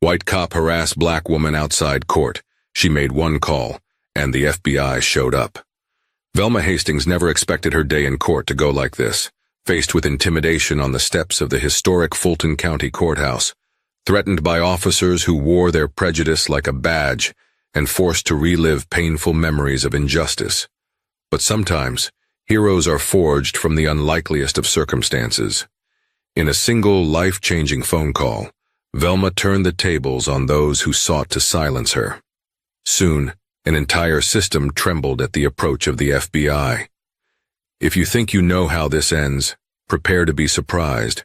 White cop harass black woman outside court. She made one call, and the FBI showed up. Velma Hastings never expected her day in court to go like this, faced with intimidation on the steps of the historic Fulton County Courthouse, threatened by officers who wore their prejudice like a badge, and forced to relive painful memories of injustice. But sometimes, heroes are forged from the unlikeliest of circumstances. In a single life-changing phone call, Velma turned the tables on those who sought to silence her. Soon, an entire system trembled at the approach of the FBI. If you think you know how this ends, prepare to be surprised,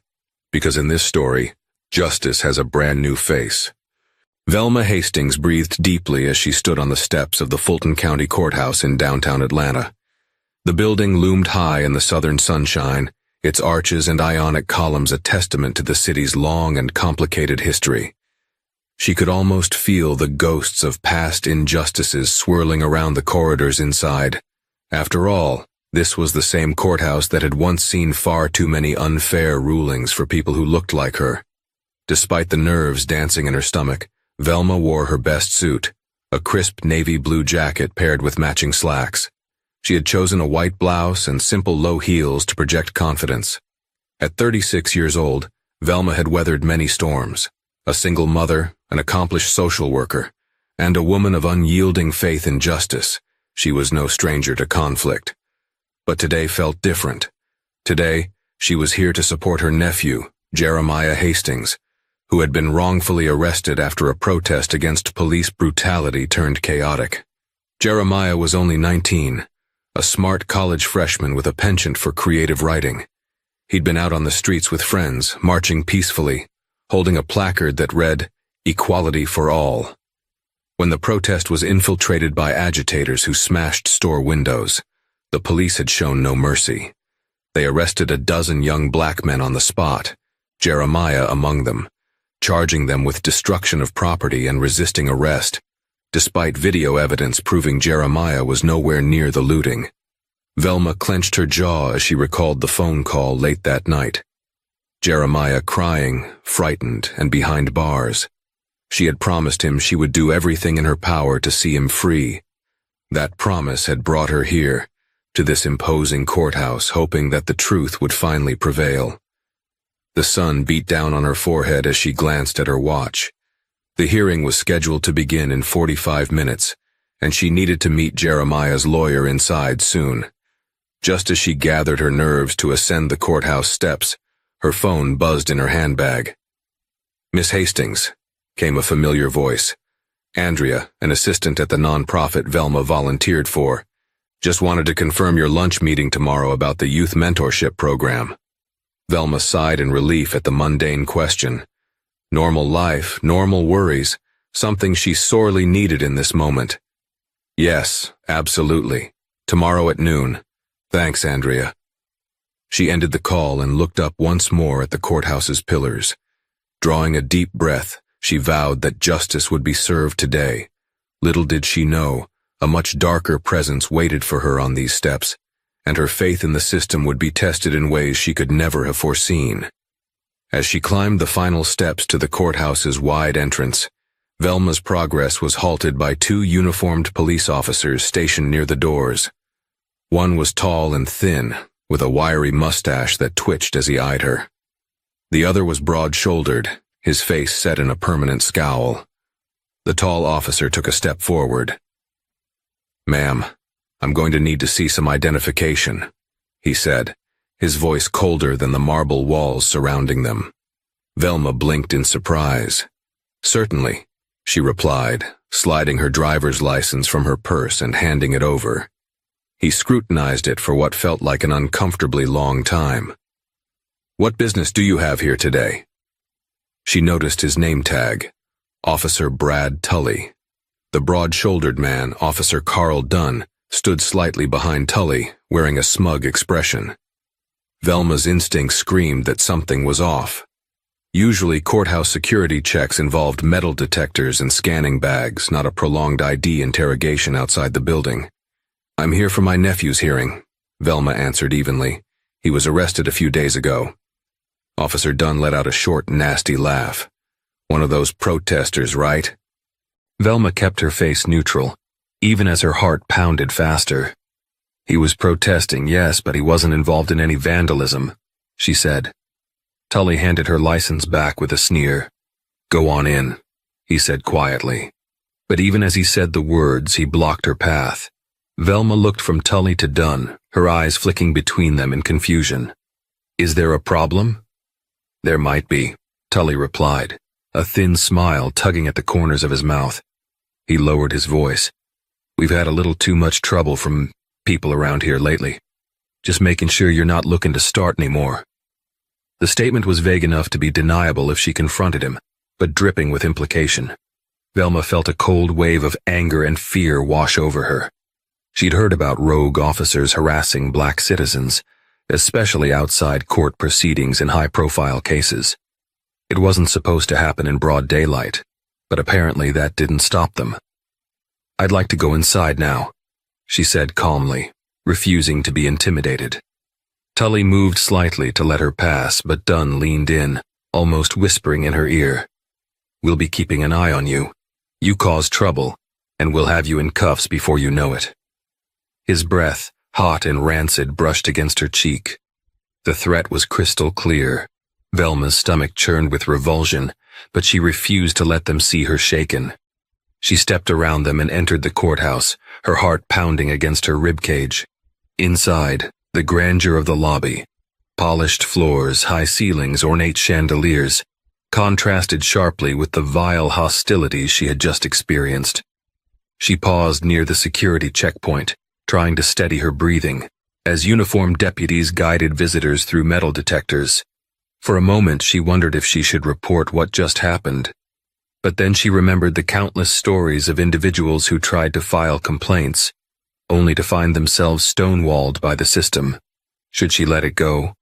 because in this story, justice has a brand new face. Velma Hastings breathed deeply as she stood on the steps of the Fulton County Courthouse in downtown Atlanta. The building loomed high in the southern sunshine, its arches and ionic columns a testament to the city's long and complicated history. She could almost feel the ghosts of past injustices swirling around the corridors inside. After all, this was the same courthouse that had once seen far too many unfair rulings for people who looked like her. Despite the nerves dancing in her stomach, Velma wore her best suit, a crisp navy blue jacket paired with matching slacks. She had chosen a white blouse and simple low heels to project confidence. At 36 years old, Velma had weathered many storms. A single mother, an accomplished social worker, and a woman of unyielding faith in justice, she was no stranger to conflict. But today felt different. Today, she was here to support her nephew, Jeremiah Hastings, who had been wrongfully arrested after a protest against police brutality turned chaotic. Jeremiah was only 19, a smart college freshman with a penchant for creative writing. He'd been out on the streets with friends, marching peacefully, holding a placard that read, "Equality for All." When the protest was infiltrated by agitators who smashed store windows, the police had shown no mercy. They arrested a dozen young black men on the spot, Jeremiah among them, charging them with destruction of property and resisting arrest, despite video evidence proving Jeremiah was nowhere near the looting. Velma clenched her jaw as she recalled the phone call late that night. Jeremiah crying, frightened, and behind bars. She had promised him she would do everything in her power to see him free. That promise had brought her here, to this imposing courthouse, hoping that the truth would finally prevail. The sun beat down on her forehead as she glanced at her watch. The hearing was scheduled to begin in 45 minutes, and she needed to meet Jeremiah's lawyer inside soon. Just as she gathered her nerves to ascend the courthouse steps, her phone buzzed in her handbag. "Miss Hastings," came a familiar voice. Andrea, an assistant at the nonprofit Velma volunteered for. "Just wanted to confirm your lunch meeting tomorrow about the youth mentorship program." Velma sighed in relief at the mundane question. Normal life, normal worries, something she sorely needed in this moment. "Yes, absolutely. Tomorrow at noon. Thanks, Andrea." She ended the call and looked up once more at the courthouse's pillars. Drawing a deep breath, she vowed that justice would be served today. Little did she know, a much darker presence waited for her on these steps, and her faith in the system would be tested in ways she could never have foreseen. As she climbed the final steps to the courthouse's wide entrance, Velma's progress was halted by two uniformed police officers stationed near the doors. One was tall and thin, with a wiry mustache that twitched as he eyed her. The other was broad-shouldered, his face set in a permanent scowl. The tall officer took a step forward. "Ma'am, I'm going to need to see some identification," he said, his voice colder than the marble walls surrounding them. Velma blinked in surprise. "Certainly," she replied, sliding her driver's license from her purse and handing it over. He scrutinized it for what felt like an uncomfortably long time. "What business do you have here today?" She noticed his name tag, Officer Brad Tully. The broad-shouldered man, Officer Carl Dunn, stood slightly behind Tully, wearing a smug expression. Velma's instinct screamed that something was off. Usually, courthouse security checks involved metal detectors and scanning bags, not a prolonged ID interrogation outside the building. "I'm here for my nephew's hearing," Velma answered evenly. "He was arrested a few days ago." Officer Dunn let out a short, nasty laugh. One of those protesters, right? Velma kept her face neutral, even as her heart pounded faster. He was protesting, yes, but he wasn't involved in any vandalism, she said. Tully handed her license back with a sneer. Go on in, he said quietly. But even as he said the words, he blocked her path. Velma looked from Tully to Dunn, her eyes flicking between them in confusion. Is there a problem? There might be, Tully replied, a thin smile tugging at the corners of his mouth. He lowered his voice. We've had a little too much trouble from people around here lately. Just making sure you're not looking to start anymore. The statement was vague enough to be deniable if she confronted him, but dripping with implication. Velma felt a cold wave of anger and fear wash over her. She'd heard about rogue officers harassing black citizens, especially outside court proceedings in high-profile cases. It wasn't supposed to happen in broad daylight, but apparently that didn't stop them. I'd like to go inside now, she said calmly, refusing to be intimidated. Tully moved slightly to let her pass, but Dunn leaned in, almost whispering in her ear. We'll be keeping an eye on you. You caused trouble, and we'll have you in cuffs before you know it. His breath, hot and rancid, brushed against her cheek. The threat was crystal clear. Velma's stomach churned with revulsion, but she refused to let them see her shaken. She stepped around them and entered the courthouse, her heart pounding against her ribcage. Inside, the grandeur of the lobby, polished floors, high ceilings, ornate chandeliers, contrasted sharply with the vile hostilities she had just experienced. She paused near the security checkpoint, trying to steady her breathing, as uniformed deputies guided visitors through metal detectors. For a moment she wondered if she should report what just happened. But then she remembered the countless stories of individuals who tried to file complaints, only to find themselves stonewalled by the system. Should she let it go?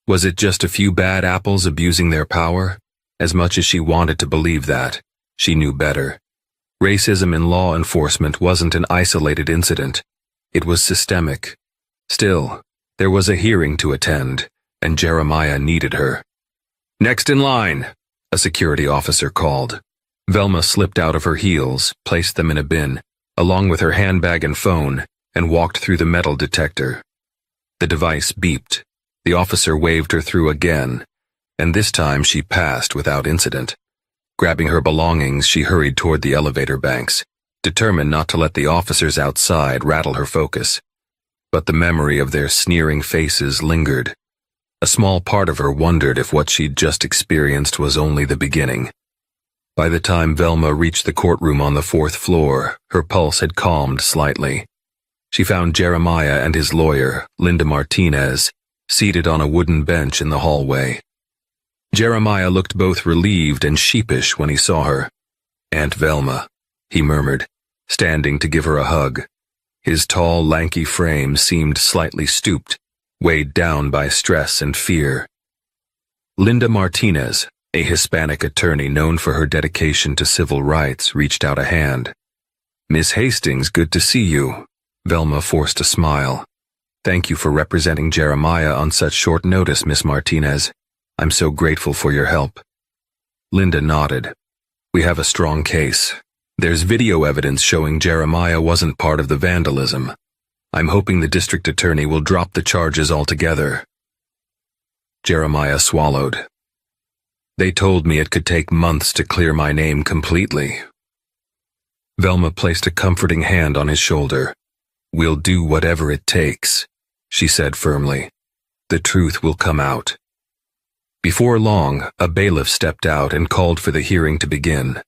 Was it just a few bad apples abusing their power? As much as she wanted to believe that, she knew better. Racism in law enforcement wasn't an isolated incident. It was systemic. Still, there was a hearing to attend, and Jeremiah needed her. Next in line, a security officer called. Velma slipped out of her heels, placed them in a bin, along with her handbag and phone, and walked through the metal detector. The device beeped. The officer waved her through again, and this time she passed without incident. Grabbing her belongings, she hurried toward the elevator banks, determined not to let the officers outside rattle her focus. But the memory of their sneering faces lingered. A small part of her wondered if what she'd just experienced was only the beginning. By the time Velma reached the courtroom on the 4th floor, her pulse had calmed slightly. She found Jeremiah and his lawyer, Linda Martinez, seated on a wooden bench in the hallway. Jeremiah looked both relieved and sheepish when he saw her. Aunt Velma, he murmured, standing to give her a hug. His tall, lanky frame seemed slightly stooped, weighed down by stress and fear. Linda Martinez, a Hispanic attorney known for her dedication to civil rights, reached out a hand. Miss Hastings, good to see you. Velma forced a smile. Thank you for representing Jeremiah on such short notice, Miss Martinez. I'm so grateful for your help. Linda nodded. We have a strong case. There's video evidence showing Jeremiah wasn't part of the vandalism. I'm hoping the district attorney will drop the charges altogether. Jeremiah swallowed. They told me it could take months to clear my name completely. Velma placed a comforting hand on his shoulder. We'll do whatever it takes, she said firmly. The truth will come out. Before long, a bailiff stepped out and called for the hearing to begin.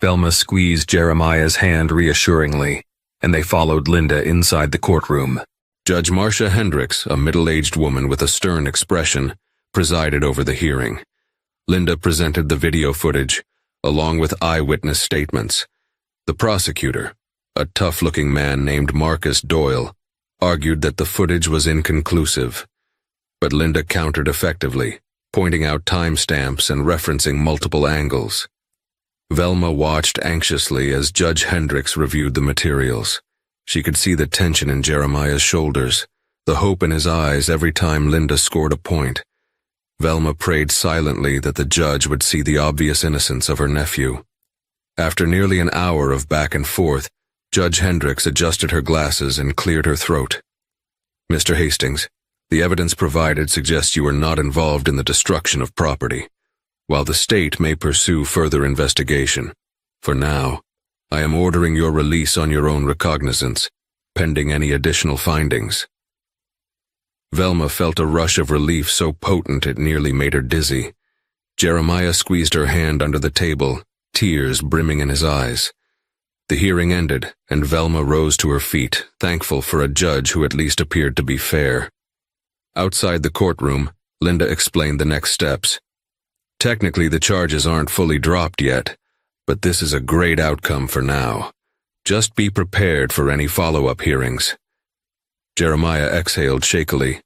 Velma squeezed Jeremiah's hand reassuringly, and they followed Linda inside the courtroom. Judge Marcia Hendricks, a middle-aged woman with a stern expression, presided over the hearing. Linda presented the video footage, along with eyewitness statements. The prosecutor, a tough-looking man named Marcus Doyle, argued that the footage was inconclusive. But Linda countered effectively, pointing out timestamps and referencing multiple angles. Velma watched anxiously as Judge Hendricks reviewed the materials. She could see the tension in Jeremiah's shoulders, the hope in his eyes every time Linda scored a point. Velma prayed silently that the judge would see the obvious innocence of her nephew. After nearly an hour of back and forth, Judge Hendricks adjusted her glasses and cleared her throat. "Mr. Hastings, the evidence provided suggests you are not involved in the destruction of property. While the state may pursue further investigation, for now, I am ordering your release on your own recognizance, pending any additional findings." Velma felt a rush of relief so potent it nearly made her dizzy. Jeremiah squeezed her hand under the table, tears brimming in his eyes. The hearing ended, and Velma rose to her feet, thankful for a judge who at least appeared to be fair. Outside the courtroom, Linda explained the next steps. "Technically, the charges aren't fully dropped yet, but this is a great outcome for now. Just be prepared for any follow-up hearings." Jeremiah exhaled shakily.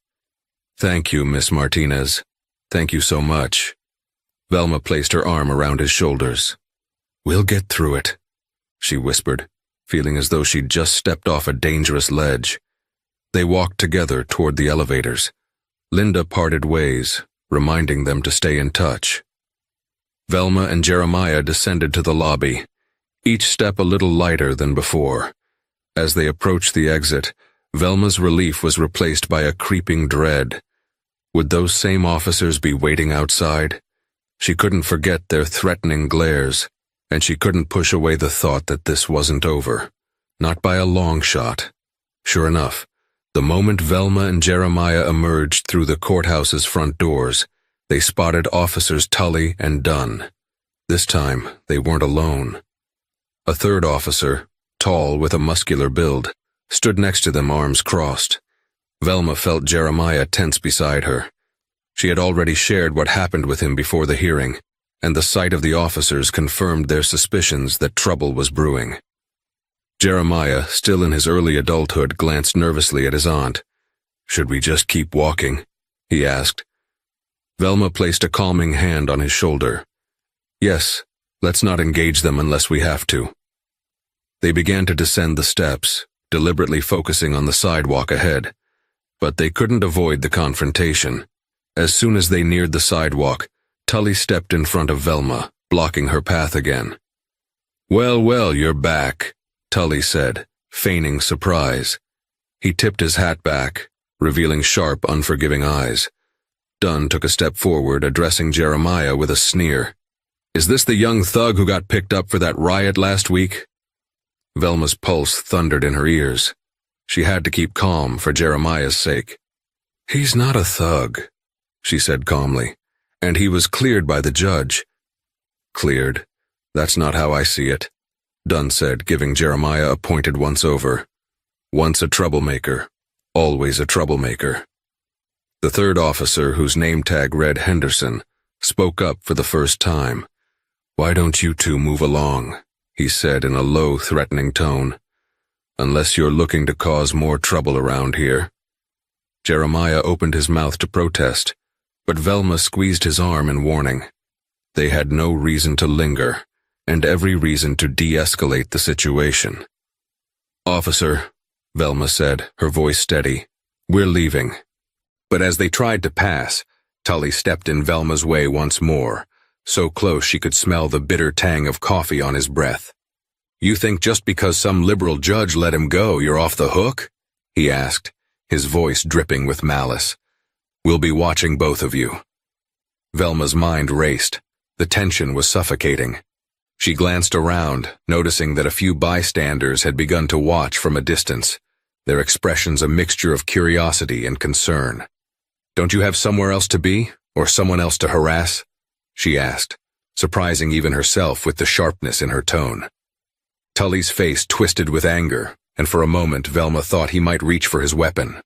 "Thank you, Miss Martinez. Thank you so much." Velma placed her arm around his shoulders. "We'll get through it," she whispered, feeling as though she'd just stepped off a dangerous ledge. They walked together toward the elevators. Linda parted ways, reminding them to stay in touch. Velma and Jeremiah descended to the lobby, each step a little lighter than before. As they approached the exit, Velma's relief was replaced by a creeping dread. Would those same officers be waiting outside? She couldn't forget their threatening glares, and she couldn't push away the thought that this wasn't over. Not by a long shot. Sure enough, the moment Velma and Jeremiah emerged through the courthouse's front doors, they spotted Officers Tully and Dunn. This time, they weren't alone. A third officer, tall with a muscular build, stood next to them, arms crossed. Velma felt Jeremiah tense beside her. She had already shared what happened with him before the hearing, and the sight of the officers confirmed their suspicions that trouble was brewing. Jeremiah, still in his early adulthood, glanced nervously at his aunt. "Should we just keep walking?" he asked. Velma placed a calming hand on his shoulder. "Yes, let's not engage them unless we have to." They began to descend the steps, deliberately focusing on the sidewalk ahead. But they couldn't avoid the confrontation. As soon as they neared the sidewalk, Tully stepped in front of Velma, blocking her path again. Well, you're back," Tully said, feigning surprise. He tipped his hat back, revealing sharp, unforgiving eyes. Dunn took a step forward, addressing Jeremiah with a sneer. "Is this the young thug who got picked up for that riot last week?" Velma's pulse thundered in her ears. She had to keep calm for Jeremiah's sake. "He's not a thug," she said calmly, "and he was cleared by the judge." "Cleared? That's not how I see it," Dunn said, giving Jeremiah a pointed once-over. "Once a troublemaker, always a troublemaker." The third officer, whose name tag read Henderson, spoke up for the first time. "Why don't you two move along?" he said in a low, threatening tone. "Unless you're looking to cause more trouble around here." Jeremiah opened his mouth to protest, but Velma squeezed his arm in warning. They had no reason to linger, and every reason to de-escalate the situation. "Officer," Velma said, her voice steady, "we're leaving." But as they tried to pass, Tully stepped in Velma's way once more, so close she could smell the bitter tang of coffee on his breath. "You think just because some liberal judge let him go, you're off the hook?" he asked, his voice dripping with malice. "We'll be watching both of you." Velma's mind raced. The tension was suffocating. She glanced around, noticing that a few bystanders had begun to watch from a distance, their expressions a mixture of curiosity and concern. "Don't you have somewhere else to be, or someone else to harass?" she asked, surprising even herself with the sharpness in her tone. Tully's face twisted with anger, and for a moment Velma thought he might reach for his weapon.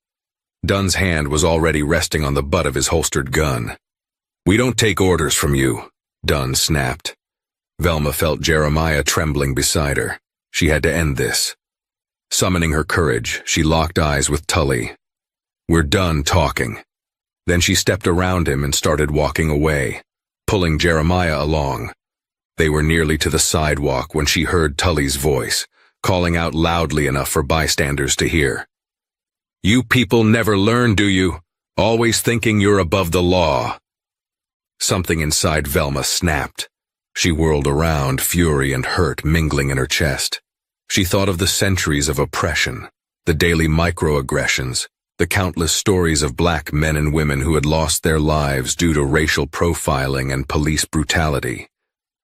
Dunn's hand was already resting on the butt of his holstered gun. "We don't take orders from you," Dunn snapped. Velma felt Jeremiah trembling beside her. She had to end this. Summoning her courage, she locked eyes with Tully. "We're done talking." Then she stepped around him and started walking away, pulling Jeremiah along. They were nearly to the sidewalk when she heard Tully's voice, calling out loudly enough for bystanders to hear. "You people never learn, do you? Always thinking you're above the law." Something inside Velma snapped. She whirled around, fury and hurt mingling in her chest. She thought of the centuries of oppression, the daily microaggressions, the countless stories of black men and women who had lost their lives due to racial profiling and police brutality.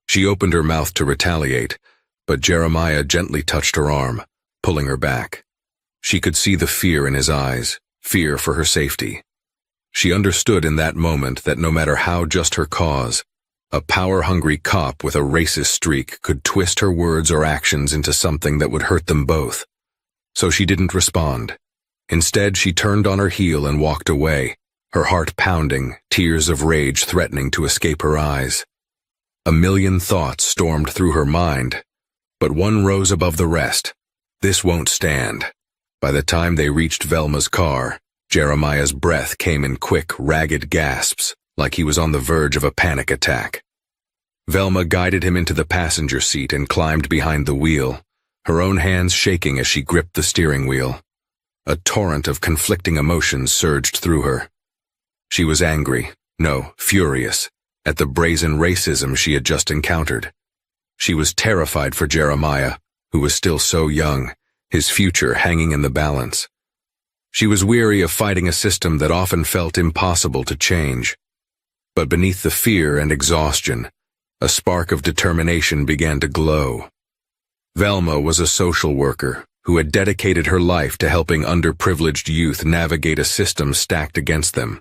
She opened her mouth to retaliate, but Jeremiah gently touched her arm, pulling her back. She could see the fear in his eyes, fear for her safety. She understood in that moment that no matter how just her cause, a power-hungry cop with a racist streak could twist her words or actions into something that would hurt them both. So she didn't respond. Instead, she turned on her heel and walked away, her heart pounding, tears of rage threatening to escape her eyes. A million thoughts stormed through her mind, but one rose above the rest. This won't stand. By the time they reached Velma's car, Jeremiah's breath came in quick, ragged gasps, like he was on the verge of a panic attack. Velma guided him into the passenger seat and climbed behind the wheel, her own hands shaking as she gripped the steering wheel. A torrent of conflicting emotions surged through her. She was angry, no, furious, at the brazen racism she had just encountered. She was terrified for Jeremiah, who was still so young, his future hanging in the balance. She was weary of fighting a system that often felt impossible to change. But beneath the fear and exhaustion, a spark of determination began to glow. Velma was a social worker who had dedicated her life to helping underprivileged youth navigate a system stacked against them.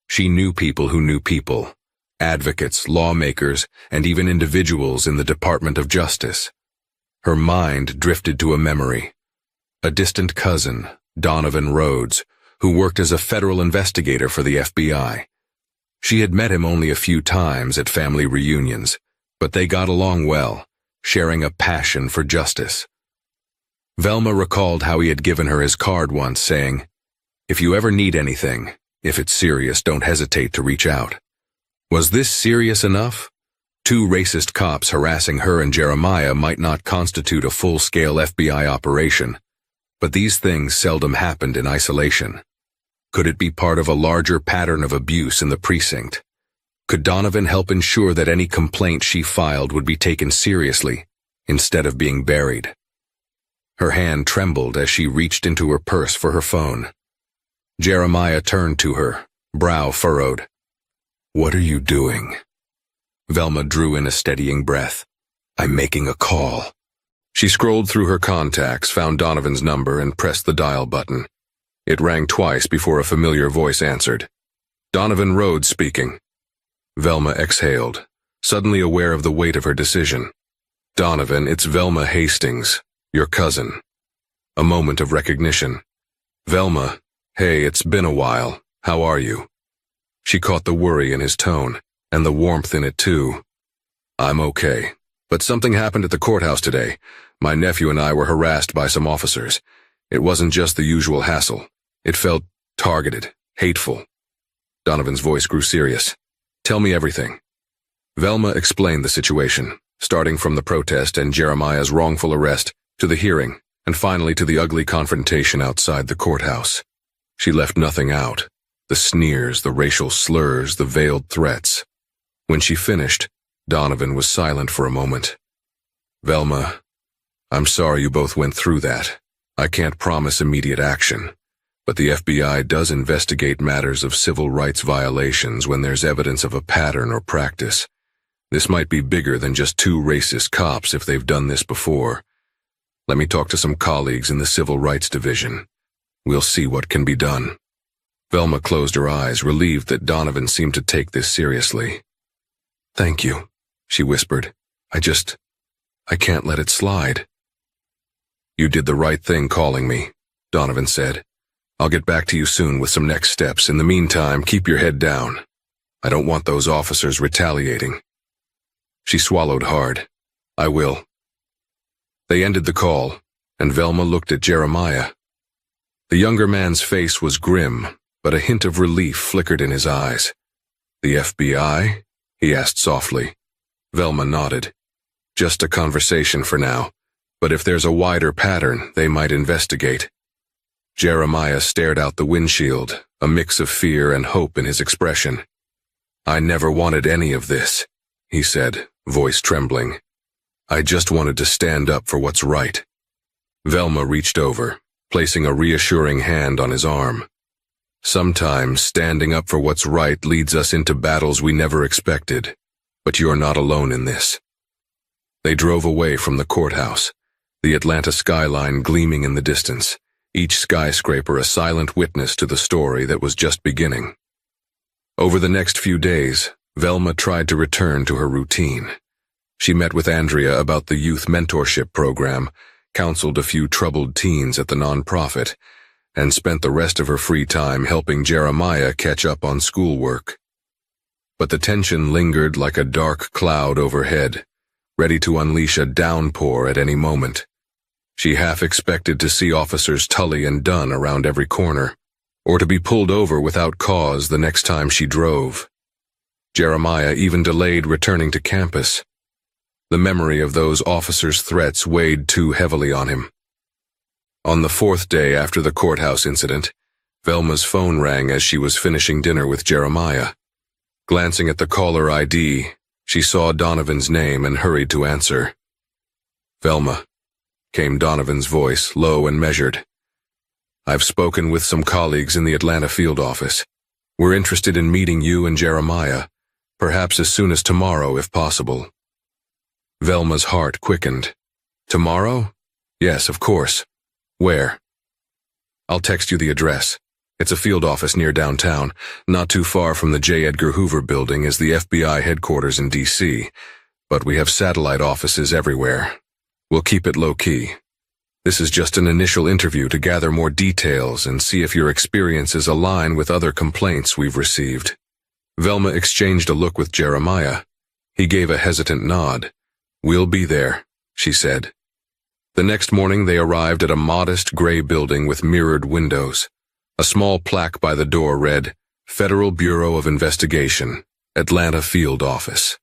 She knew people who knew people, advocates, lawmakers, and even individuals in the Department of Justice. Her mind drifted to a memory. A distant cousin, Donovan Rhodes, who worked as a federal investigator for the FBI. She had met him only a few times at family reunions, but they got along well, sharing a passion for justice. Velma recalled how he had given her his card once, saying, "If you ever need anything, if it's serious, don't hesitate to reach out." Was this serious enough? Two racist cops harassing her and Jeremiah might not constitute a full-scale FBI operation, but these things seldom happened in isolation. Could it be part of a larger pattern of abuse in the precinct? Could Donovan help ensure that any complaint she filed would be taken seriously, instead of being buried? Her hand trembled as she reached into her purse for her phone. Jeremiah turned to her, brow furrowed. "What are you doing?" Velma drew in a steadying breath. "I'm making a call." She scrolled through her contacts, found Donovan's number, and pressed the dial button. It rang twice before a familiar voice answered. "Donovan Rhodes speaking." Velma exhaled, suddenly aware of the weight of her decision. "Donovan, it's Velma Hastings, your cousin." A moment of recognition. "Velma, hey, it's been a while. How are you?" She caught the worry in his tone, and the warmth in it too. "I'm okay, but something happened at the courthouse today. My nephew and I were harassed by some officers. It wasn't just the usual hassle. It felt targeted, hateful." Donovan's voice grew serious. "Tell me everything." Velma explained the situation, starting from the protest and Jeremiah's wrongful arrest, to the hearing, and finally to the ugly confrontation outside the courthouse. She left nothing out. The sneers, the racial slurs, the veiled threats. When she finished, Donovan was silent for a moment. "Velma, I'm sorry you both went through that. I can't promise immediate action, but the FBI does investigate matters of civil rights violations when there's evidence of a pattern or practice. This might be bigger than just two racist cops if they've done this before. Let me talk to some colleagues in the Civil Rights Division. We'll see what can be done." Velma closed her eyes, relieved that Donovan seemed to take this seriously. "Thank you," she whispered. I can't let it slide." "You did the right thing calling me," Donovan said. "I'll get back to you soon with some next steps. In the meantime, keep your head down. I don't want those officers retaliating." She swallowed hard. "I will." They ended the call, and Velma looked at Jeremiah. The younger man's face was grim, but a hint of relief flickered in his eyes. "The FBI?" he asked softly. Velma nodded. "Just a conversation for now, but if there's a wider pattern, they might investigate." Jeremiah stared out the windshield, a mix of fear and hope in his expression. "I never wanted any of this," he said, voice trembling. "I just wanted to stand up for what's right." Velma reached over, placing a reassuring hand on his arm. "Sometimes standing up for what's right leads us into battles we never expected, but you're not alone in this." They drove away from the courthouse, the Atlanta skyline gleaming in the distance, each skyscraper a silent witness to the story that was just beginning. Over the next few days, Velma tried to return to her routine. She met with Andrea about the youth mentorship program, counseled a few troubled teens at the nonprofit, and spent the rest of her free time helping Jeremiah catch up on schoolwork. But the tension lingered like a dark cloud overhead, ready to unleash a downpour at any moment. She half expected to see officers Tully and Dunn around every corner, or to be pulled over without cause the next time she drove. Jeremiah even delayed returning to campus. The memory of those officers' threats weighed too heavily on him. On the fourth day after the courthouse incident, Velma's phone rang as she was finishing dinner with Jeremiah. Glancing at the caller ID, she saw Donovan's name and hurried to answer. "Velma," came Donovan's voice, low and measured. "I've spoken with some colleagues in the Atlanta field office. We're interested in meeting you and Jeremiah, perhaps as soon as tomorrow if possible." Velma's heart quickened. "Tomorrow? Yes, of course. Where?" "I'll text you the address. It's a field office near downtown. Not too far from the J. Edgar Hoover building is the FBI headquarters in D.C., but we have satellite offices everywhere. We'll keep it low-key. This is just an initial interview to gather more details and see if your experiences align with other complaints we've received." Velma exchanged a look with Jeremiah. He gave a hesitant nod. "We'll be there," she said. The next morning they arrived at a modest gray building with mirrored windows. A small plaque by the door read, "Federal Bureau of Investigation, Atlanta Field Office."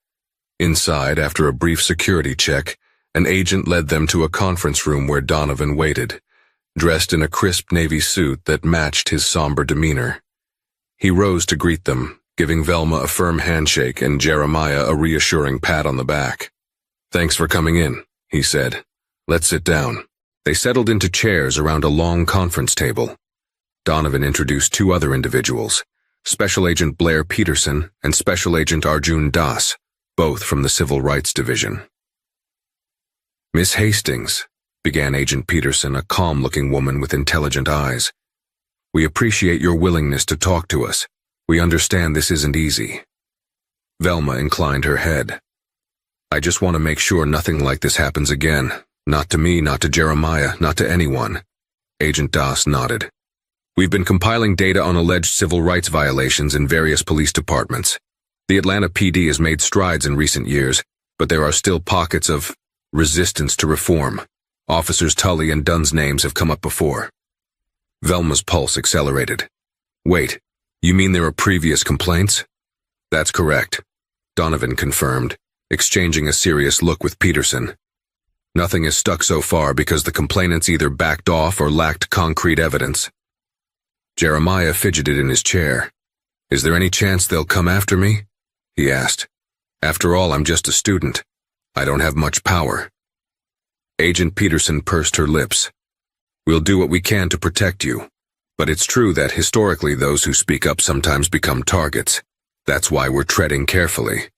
Inside, after a brief security check, an agent led them to a conference room where Donovan waited, dressed in a crisp navy suit that matched his somber demeanor. He rose to greet them, giving Velma a firm handshake and Jeremiah a reassuring pat on the back. "Thanks for coming in," he said. "Let's sit down." They settled into chairs around a long conference table. Donovan introduced two other individuals, Special Agent Blair Peterson and Special Agent Arjun Das, both from the Civil Rights Division. "Miss Hastings," began Agent Peterson, a calm-looking woman with intelligent eyes. "We appreciate your willingness to talk to us. We understand this isn't easy." Velma inclined her head. "I just want to make sure nothing like this happens again. Not to me, not to Jeremiah, not to anyone." Agent Das nodded. "We've been compiling data on alleged civil rights violations in various police departments. The Atlanta PD has made strides in recent years, but there are still pockets of resistance to reform. Officers Tully and Dunn's names have come up before." Velma's pulse accelerated. "Wait, you mean there are previous complaints?" "That's correct," Donovan confirmed, exchanging a serious look with Peterson. "Nothing has stuck so far because the complainants either backed off or lacked concrete evidence." Jeremiah fidgeted in his chair. "Is there any chance they'll come after me?" he asked. "After all, I'm just a student. I don't have much power." Agent Peterson pursed her lips. "We'll do what we can to protect you, but it's true that historically those who speak up sometimes become targets. That's why we're treading carefully."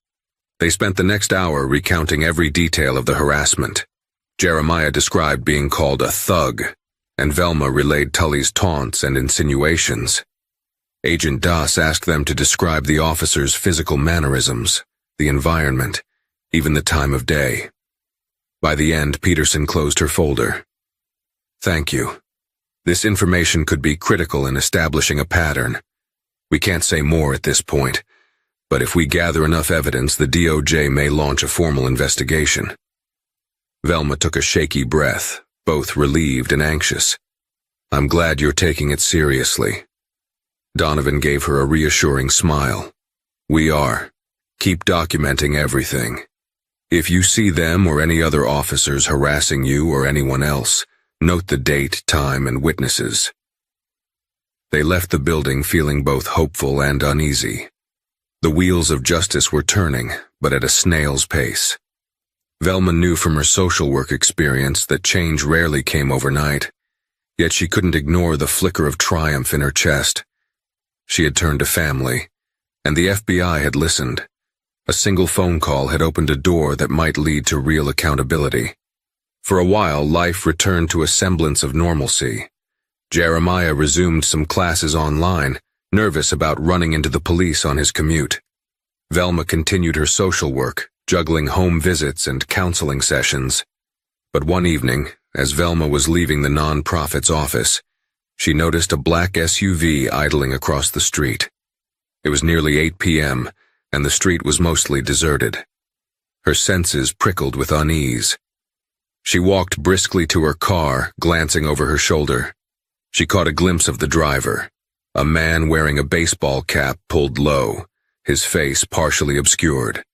They spent the next hour recounting every detail of the harassment. Jeremiah described being called a thug, and Velma relayed Tully's taunts and insinuations. Agent Das asked them to describe the officers' physical mannerisms, the environment, even the time of day. By the end, Peterson closed her folder. "Thank you. This information could be critical in establishing a pattern. We can't say more at this point, but if we gather enough evidence, the DOJ may launch a formal investigation." Velma took a shaky breath, both relieved and anxious. "I'm glad you're taking it seriously." Donovan gave her a reassuring smile. "We are. Keep documenting everything. If you see them or any other officers harassing you or anyone else, note the date, time, and witnesses." They left the building feeling both hopeful and uneasy. The wheels of justice were turning, but at a snail's pace. Velma knew from her social work experience that change rarely came overnight, yet she couldn't ignore the flicker of triumph in her chest. She had turned to family, and the FBI had listened. A single phone call had opened a door that might lead to real accountability. For a while, life returned to a semblance of normalcy. Jeremiah resumed some classes online, nervous about running into the police on his commute. Velma continued her social work, juggling home visits and counseling sessions. But one evening, as Velma was leaving the non-profit's office, she noticed a black SUV idling across the street. It was nearly 8 p.m., and the street was mostly deserted. Her senses prickled with unease. She walked briskly to her car, glancing over her shoulder. She caught a glimpse of the driver, a man wearing a baseball cap pulled low, his face partially obscured.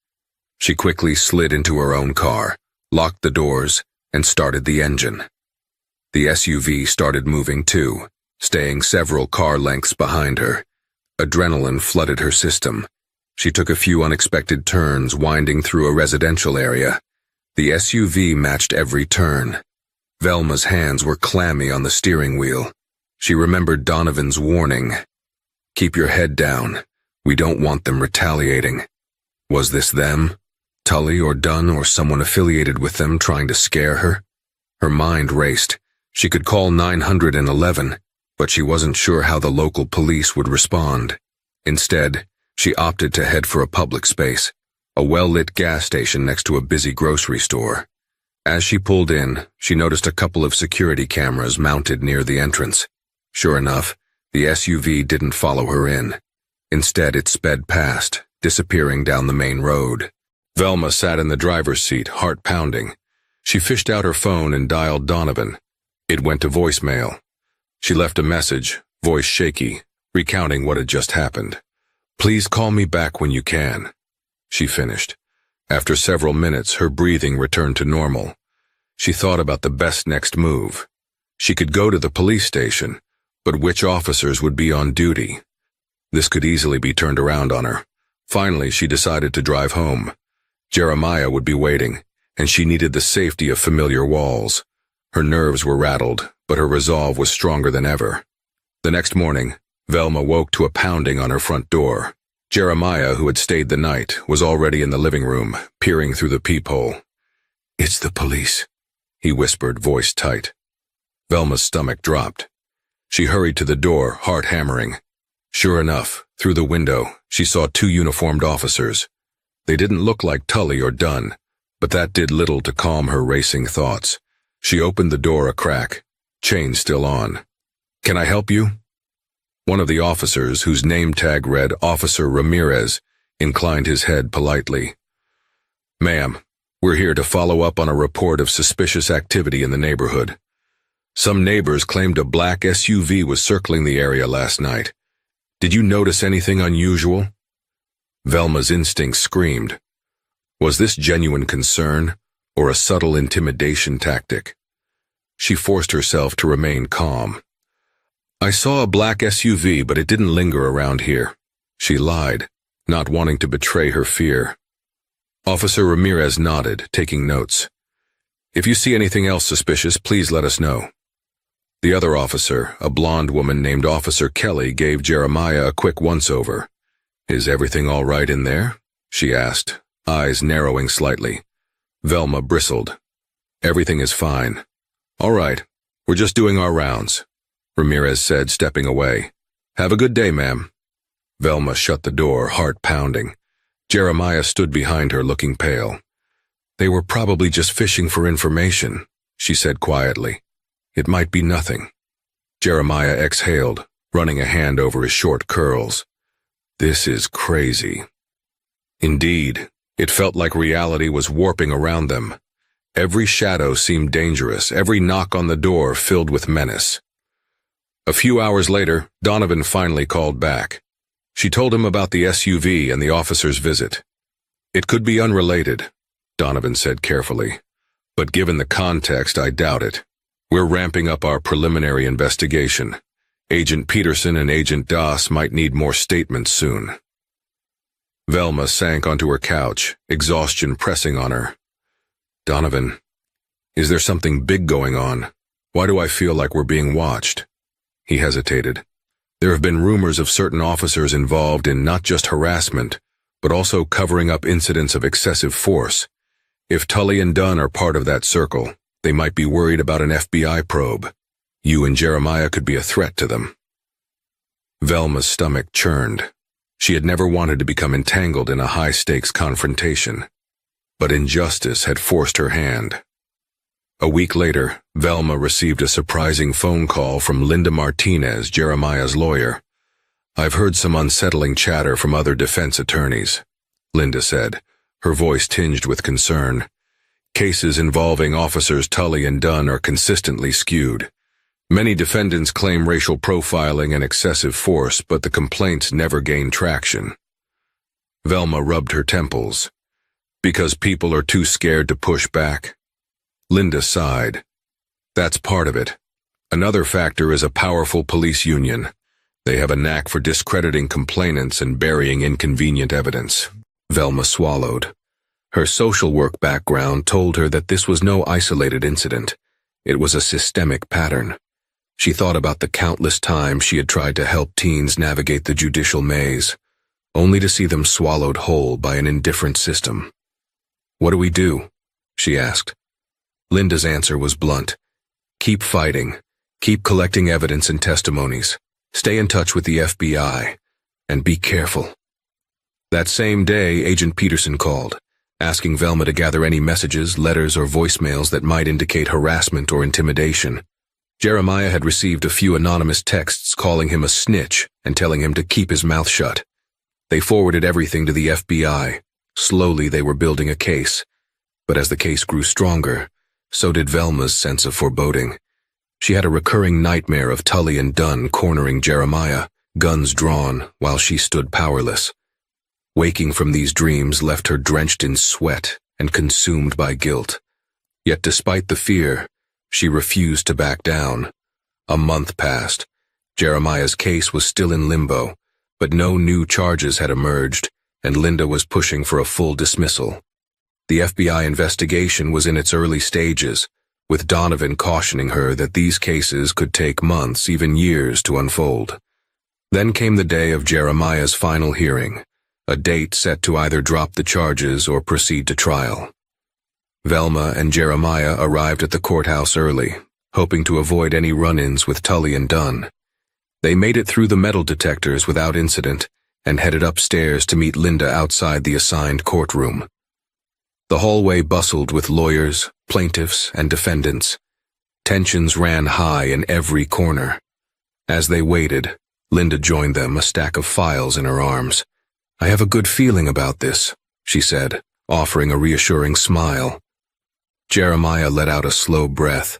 She quickly slid into her own car, locked the doors, and started the engine. The SUV started moving too, staying several car lengths behind her. Adrenaline flooded her system. She took a few unexpected turns, winding through a residential area. The SUV matched every turn. Velma's hands were clammy on the steering wheel. She remembered Donovan's warning. "Keep your head down. We don't want them retaliating." Was this them? Tully or Dunn or someone affiliated with them trying to scare her? Her mind raced. She could call 911, but she wasn't sure how the local police would respond. Instead, she opted to head for a public space, a well-lit gas station next to a busy grocery store. As she pulled in, she noticed a couple of security cameras mounted near the entrance. Sure enough, the SUV didn't follow her in. Instead, it sped past, disappearing down the main road. Velma sat in the driver's seat, heart pounding. She fished out her phone and dialed Donovan. It went to voicemail. She left a message, voice shaky, recounting what had just happened. "Please call me back when you can," she finished. After several minutes, her breathing returned to normal. She thought about the best next move. She could go to the police station, but which officers would be on duty? This could easily be turned around on her. Finally, she decided to drive home. Jeremiah would be waiting, and she needed the safety of familiar walls. Her nerves were rattled, but her resolve was stronger than ever. The next morning, Velma woke to a pounding on her front door. Jeremiah, who had stayed the night, was already in the living room, peering through the peephole. "It's the police," he whispered, voice tight. Velma's stomach dropped. She hurried to the door, heart hammering. Sure enough, through the window, she saw two uniformed officers. They didn't look like Tully or Dunn, but that did little to calm her racing thoughts. She opened the door a crack, chain still on. "Can I help you?" One of the officers, whose name tag read Officer Ramirez, inclined his head politely. "Ma'am, we're here to follow up on a report of suspicious activity in the neighborhood. Some neighbors claimed a black SUV was circling the area last night. Did you notice anything unusual?" Velma's instincts screamed. Was this genuine concern, or a subtle intimidation tactic? She forced herself to remain calm. "I saw a black SUV, but it didn't linger around here," she lied, not wanting to betray her fear. Officer Ramirez nodded, taking notes. "If you see anything else suspicious, please let us know." The other officer, a blonde woman named Officer Kelly, gave Jeremiah a quick once-over. "Is everything all right in there?" she asked, eyes narrowing slightly. Velma bristled. "Everything is fine." "All right, we're just doing our rounds," Ramirez said, stepping away. "Have a good day, ma'am." Velma shut the door, heart pounding. Jeremiah stood behind her, looking pale. "They were probably just fishing for information," she said quietly. "It might be nothing." Jeremiah exhaled, running a hand over his short curls. This is crazy. Indeed, it felt like reality was warping around them. Every shadow seemed dangerous, every knock on the door filled with menace. A few hours later, Donovan finally called back. She told him about the SUV and the officer's visit. "It could be unrelated," Donovan said carefully, "but given the context, I doubt it. We're ramping up our preliminary investigation. Agent Peterson and Agent Das might need more statements soon." Velma sank onto her couch, exhaustion pressing on her. Donovan, is there something big going on? Why do I feel like we're being watched? He hesitated. There have been rumors of certain officers involved in not just harassment, but also covering up incidents of excessive force. If Tully and Dunn are part of that circle, they might be worried about an FBI probe. You and Jeremiah could be a threat to them. Velma's stomach churned. She had never wanted to become entangled in a high-stakes confrontation, but injustice had forced her hand. A week later, Velma received a surprising phone call from Linda Martinez, Jeremiah's lawyer. I've heard some unsettling chatter from other defense attorneys, Linda said, her voice tinged with concern. Cases involving officers Tully and Dunn are consistently skewed. Many defendants claim racial profiling and excessive force, but the complaints never gain traction. Velma rubbed her temples. Because people are too scared to push back? Linda sighed. That's part of it. Another factor is a powerful police union. They have a knack for discrediting complainants and burying inconvenient evidence. Velma swallowed. Her social work background told her that this was no isolated incident. It was a systemic pattern. She thought about the countless times she had tried to help teens navigate the judicial maze, only to see them swallowed whole by an indifferent system. What do we do? She asked. Linda's answer was blunt. Keep fighting. Keep collecting evidence and testimonies. Stay in touch with the FBI. And be careful. That same day, Agent Peterson called, asking Velma to gather any messages, letters, or voicemails that might indicate harassment or intimidation. Jeremiah had received a few anonymous texts calling him a snitch and telling him to keep his mouth shut. They forwarded everything to the FBI. Slowly they were building a case. But as the case grew stronger, so did Velma's sense of foreboding. She had a recurring nightmare of Tully and Dunn cornering Jeremiah, guns drawn, while she stood powerless. Waking from these dreams left her drenched in sweat and consumed by guilt. Yet despite the fear, she refused to back down. A month passed. Jeremiah's case was still in limbo, but no new charges had emerged, and Linda was pushing for a full dismissal. The FBI investigation was in its early stages, with Donovan cautioning her that these cases could take months, even years, to unfold. Then came the day of Jeremiah's final hearing, a date set to either drop the charges or proceed to trial. Velma and Jeremiah arrived at the courthouse early, hoping to avoid any run-ins with Tully and Dunn. They made it through the metal detectors without incident and headed upstairs to meet Linda outside the assigned courtroom. The hallway bustled with lawyers, plaintiffs, and defendants. Tensions ran high in every corner. As they waited, Linda joined them, a stack of files in her arms. I have a good feeling about this, she said, offering a reassuring smile. Jeremiah let out a slow breath.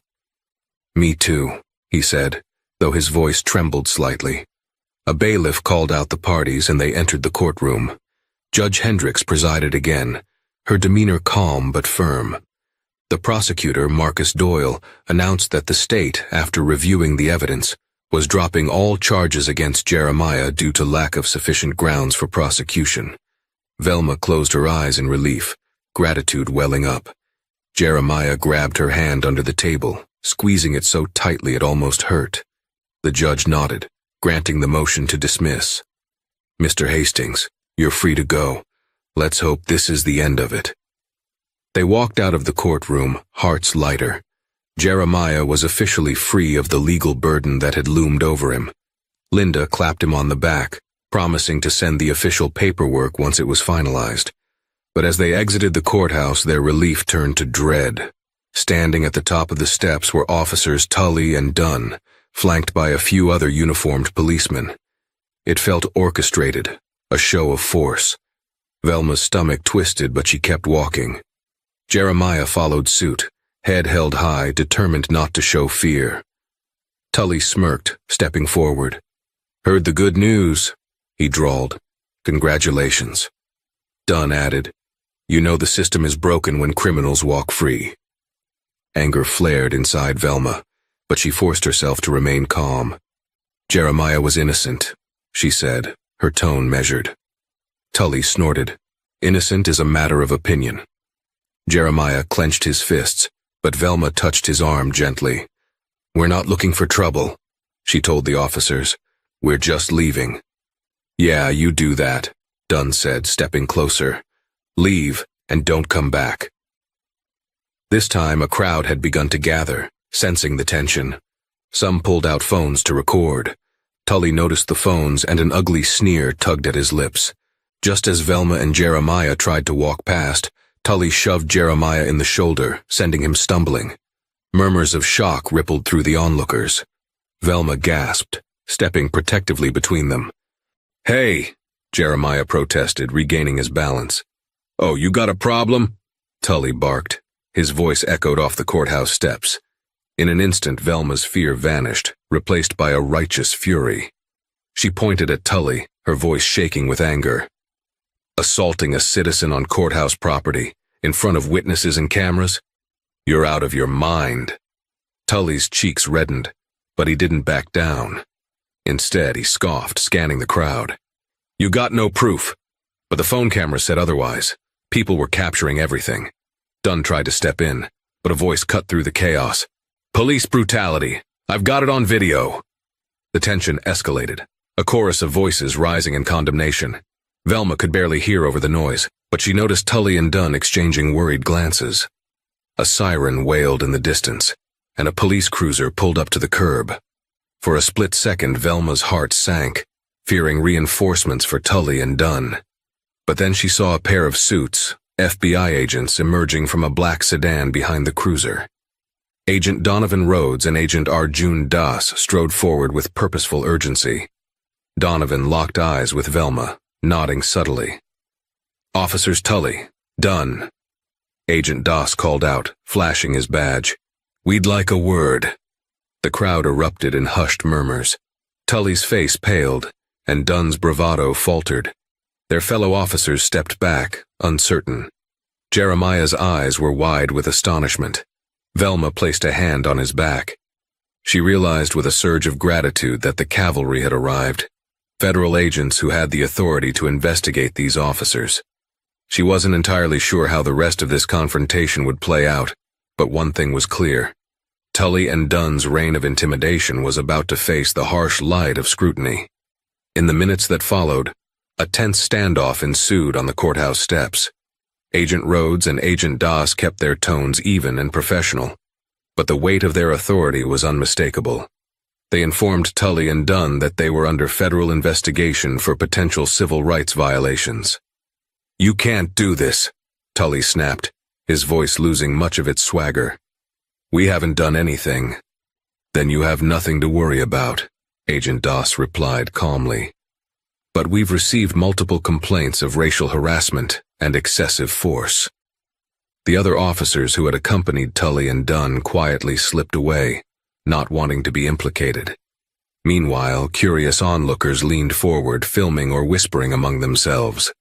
Me too, he said, though his voice trembled slightly. A bailiff called out the parties and they entered the courtroom. Judge Hendricks presided again, her demeanor calm but firm. The prosecutor, Marcus Doyle, announced that the state, after reviewing the evidence, was dropping all charges against Jeremiah due to lack of sufficient grounds for prosecution. Velma closed her eyes in relief, gratitude welling up. Jeremiah grabbed her hand under the table, squeezing it so tightly it almost hurt. The judge nodded, granting the motion to dismiss. Mr. Hastings, you're free to go. Let's hope this is the end of it. They walked out of the courtroom, hearts lighter. Jeremiah was officially free of the legal burden that had loomed over him. Linda clapped him on the back, promising to send the official paperwork once it was finalized. But as they exited the courthouse, their relief turned to dread. Standing at the top of the steps were officers Tully and Dunn, flanked by a few other uniformed policemen. It felt orchestrated, a show of force. Velma's stomach twisted, but she kept walking. Jeremiah followed suit, head held high, determined not to show fear. Tully smirked, stepping forward. Heard the good news, he drawled. Congratulations. Dunn added, You know the system is broken when criminals walk free. Anger flared inside Velma, but she forced herself to remain calm. Jeremiah was innocent, she said, her tone measured. Tully snorted. Innocent is a matter of opinion. Jeremiah clenched his fists, but Velma touched his arm gently. We're not looking for trouble, she told the officers. We're just leaving. Yeah, you do that, Dunn said, stepping closer. Leave, and don't come back. This time a crowd had begun to gather, sensing the tension. Some pulled out phones to record. Tully noticed the phones and an ugly sneer tugged at his lips. Just as Velma and Jeremiah tried to walk past, Tully shoved Jeremiah in the shoulder, sending him stumbling. Murmurs of shock rippled through the onlookers. Velma gasped, stepping protectively between them. Hey, Jeremiah protested, regaining his balance. Oh, you got a problem? Tully barked. His voice echoed off the courthouse steps. In an instant, Velma's fear vanished, replaced by a righteous fury. She pointed at Tully, her voice shaking with anger. Assaulting a citizen on courthouse property, in front of witnesses and cameras? You're out of your mind. Tully's cheeks reddened, but he didn't back down. Instead, he scoffed, scanning the crowd. You got no proof, but the phone camera said otherwise. People were capturing everything. Dunn tried to step in, but a voice cut through the chaos. Police brutality. I've got it on video. The tension escalated, a chorus of voices rising in condemnation. Velma could barely hear over the noise, but she noticed Tully and Dunn exchanging worried glances. A siren wailed in the distance, and a police cruiser pulled up to the curb. For a split second, Velma's heart sank, fearing reinforcements for Tully and Dunn. But then she saw a pair of suits, FBI agents, emerging from a black sedan behind the cruiser. Agent Donovan Rhodes and Agent Arjun Das strode forward with purposeful urgency. Donovan locked eyes with Velma, nodding subtly. Officers Tully, Dunn. Agent Das called out, flashing his badge. We'd like a word. The crowd erupted in hushed murmurs. Tully's face paled, and Dunn's bravado faltered. Their fellow officers stepped back, uncertain. Jeremiah's eyes were wide with astonishment. Velma placed a hand on his back. She realized with a surge of gratitude that the cavalry had arrived, federal agents who had the authority to investigate these officers. She wasn't entirely sure how the rest of this confrontation would play out, but one thing was clear. Tully and Dunn's reign of intimidation was about to face the harsh light of scrutiny. In the minutes that followed, a tense standoff ensued on the courthouse steps. Agent Rhodes and Agent Das kept their tones even and professional, but the weight of their authority was unmistakable. They informed Tully and Dunn that they were under federal investigation for potential civil rights violations. You can't do this, Tully snapped, his voice losing much of its swagger. We haven't done anything. Then you have nothing to worry about, Agent Das replied calmly. But we've received multiple complaints of racial harassment and excessive force. The other officers who had accompanied Tully and Dunn quietly slipped away, not wanting to be implicated. Meanwhile, curious onlookers leaned forward, filming or whispering among themselves.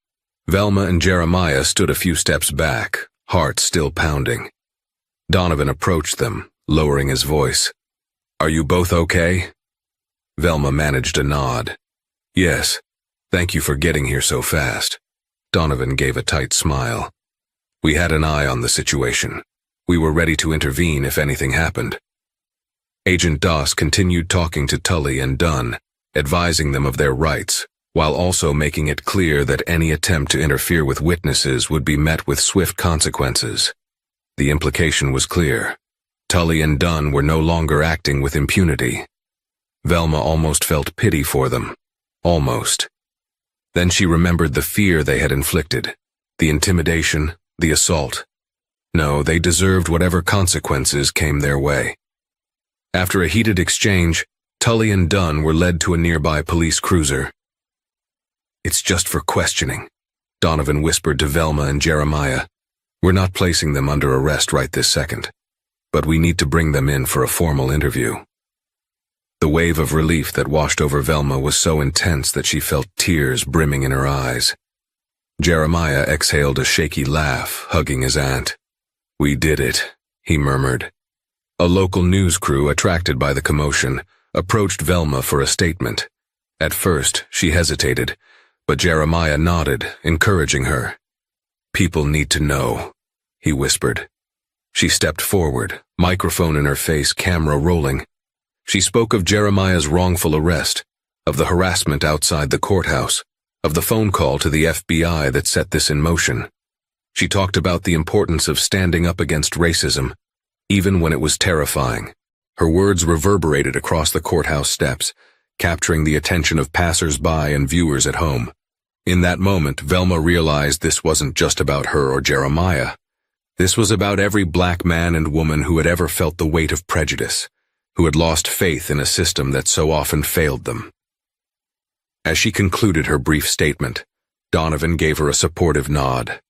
Velma and Jeremiah stood a few steps back, hearts still pounding. Donovan approached them, lowering his voice. Are you both okay? Velma managed a nod. Yes, thank you for getting here so fast. Donovan gave a tight smile. We had an eye on the situation. We were ready to intervene if anything happened. Agent Das continued talking to Tully and Dunn, advising them of their rights, while also making it clear that any attempt to interfere with witnesses would be met with swift consequences. The implication was clear. Tully and Dunn were no longer acting with impunity. Velma almost felt pity for them. Almost. Then she remembered the fear they had inflicted, the intimidation, the assault. No, they deserved whatever consequences came their way. After a heated exchange, Tully and Dunn were led to a nearby police cruiser. It's just for questioning, Donovan whispered to Velma and Jeremiah. We're not placing them under arrest right this second, but we need to bring them in for a formal interview. The wave of relief that washed over Velma was so intense that she felt tears brimming in her eyes. Jeremiah exhaled a shaky laugh, hugging his aunt. We did it, he murmured. A local news crew, attracted by the commotion, approached Velma for a statement. At first, she hesitated, but Jeremiah nodded, encouraging her. "People need to know," he whispered. She stepped forward, microphone in her face, camera rolling. She spoke of Jeremiah's wrongful arrest, of the harassment outside the courthouse, of the phone call to the FBI that set this in motion. She talked about the importance of standing up against racism, even when it was terrifying. Her words reverberated across the courthouse steps, capturing the attention of passers-by and viewers at home. In that moment, Velma realized this wasn't just about her or Jeremiah. This was about every black man and woman who had ever felt the weight of prejudice, who had lost faith in a system that so often failed them. As she concluded her brief statement, Donovan gave her a supportive nod.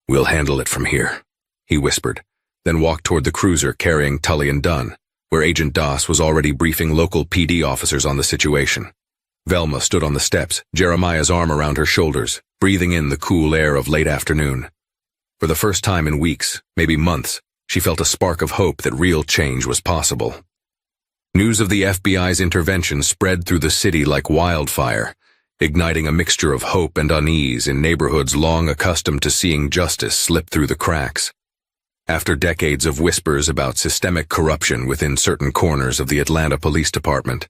"We'll handle it from here," he whispered, then walked toward the cruiser carrying Tully and Dunn, where Agent Doss was already briefing local PD officers on the situation. Velma stood on the steps, Jeremiah's arm around her shoulders, breathing in the cool air of late afternoon. For the first time in weeks, maybe months, she felt a spark of hope that real change was possible. News of the FBI's intervention spread through the city like wildfire, igniting a mixture of hope and unease in neighborhoods long accustomed to seeing justice slip through the cracks. After decades of whispers about systemic corruption within certain corners of the Atlanta Police Department,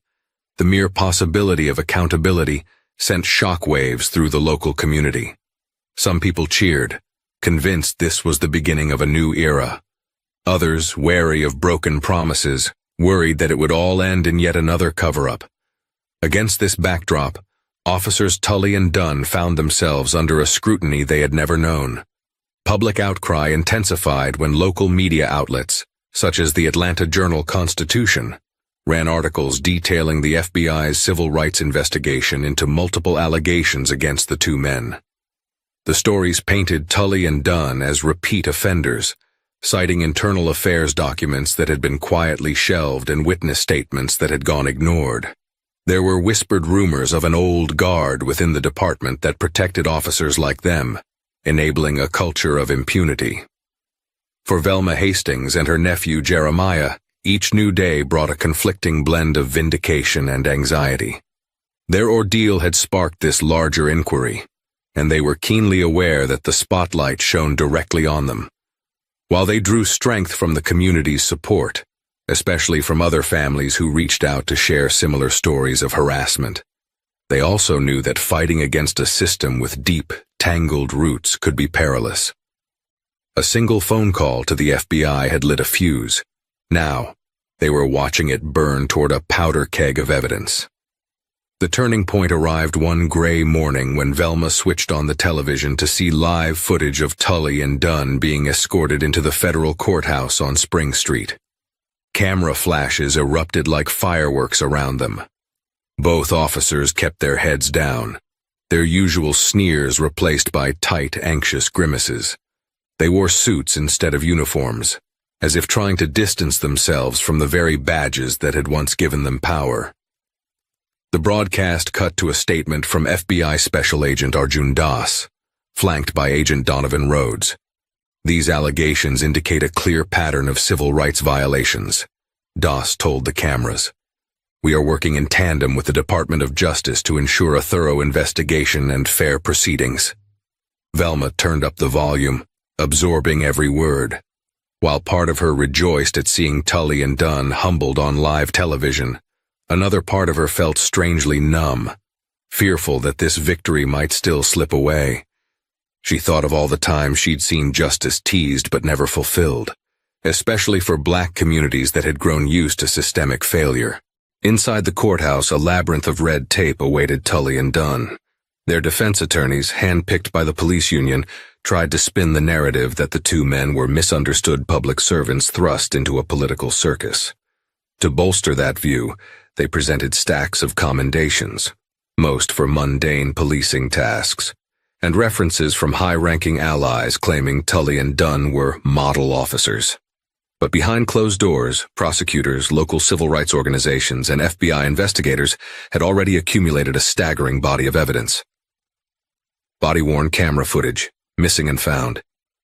the mere possibility of accountability sent shockwaves through the local community. Some people cheered, convinced this was the beginning of a new era. Others, wary of broken promises, worried that it would all end in yet another cover-up. Against this backdrop, officers Tully and Dunn found themselves under a scrutiny they had never known. Public outcry intensified when local media outlets, such as the Atlanta Journal-Constitution, ran articles detailing the FBI's civil rights investigation into multiple allegations against the two men. The stories painted Tully and Dunn as repeat offenders, citing internal affairs documents that had been quietly shelved and witness statements that had gone ignored. There were whispered rumors of an old guard within the department that protected officers like them, enabling a culture of impunity. For Velma Hastings and her nephew Jeremiah, each new day brought a conflicting blend of vindication and anxiety. Their ordeal had sparked this larger inquiry, and they were keenly aware that the spotlight shone directly on them. While they drew strength from the community's support, especially from other families who reached out to share similar stories of harassment, they also knew that fighting against a system with deep, tangled roots could be perilous. A single phone call to the FBI had lit a fuse. Now, they were watching it burn toward a powder keg of evidence. The turning point arrived one gray morning when Velma switched on the television to see live footage of Tully and Dunn being escorted into the federal courthouse on Spring Street. Camera flashes erupted like fireworks around them. Both officers kept their heads down, their usual sneers replaced by tight, anxious grimaces. They wore suits instead of uniforms, as if trying to distance themselves from the very badges that had once given them power. The broadcast cut to a statement from FBI Special Agent Arjun Das, flanked by Agent Donovan Rhodes. These allegations indicate a clear pattern of civil rights violations, Das told the cameras. We are working in tandem with the Department of Justice to ensure a thorough investigation and fair proceedings. Velma turned up the volume, absorbing every word. While part of her rejoiced at seeing Tully and Dunn humbled on live television, another part of her felt strangely numb, fearful that this victory might still slip away. She thought of all the times she'd seen justice teased but never fulfilled, especially for black communities that had grown used to systemic failure. Inside the courthouse, a labyrinth of red tape awaited Tully and Dunn. Their defense attorneys, handpicked by the police union, tried to spin the narrative that the two men were misunderstood public servants thrust into a political circus. To bolster that view, they presented stacks of commendations, most for mundane policing tasks, and references from high-ranking allies claiming Tully and Dunn were model officers. But behind closed doors, prosecutors, local civil rights organizations, and FBI investigators had already accumulated a staggering body of evidence. Body-worn camera footage, missing and found.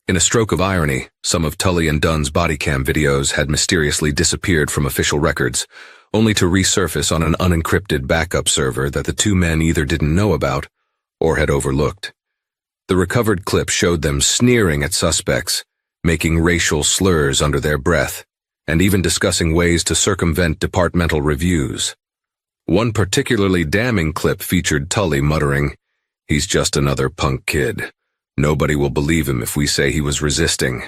In a stroke of irony, some of Tully and Dunn's body cam videos had mysteriously disappeared from official records, only to resurface on an unencrypted backup server that the two men either didn't know about or had overlooked. The recovered clip showed them sneering at suspects, making racial slurs under their breath, and even discussing ways to circumvent departmental reviews. One particularly damning clip featured Tully muttering, "He's just another punk kid. Nobody will believe him if we say he was resisting."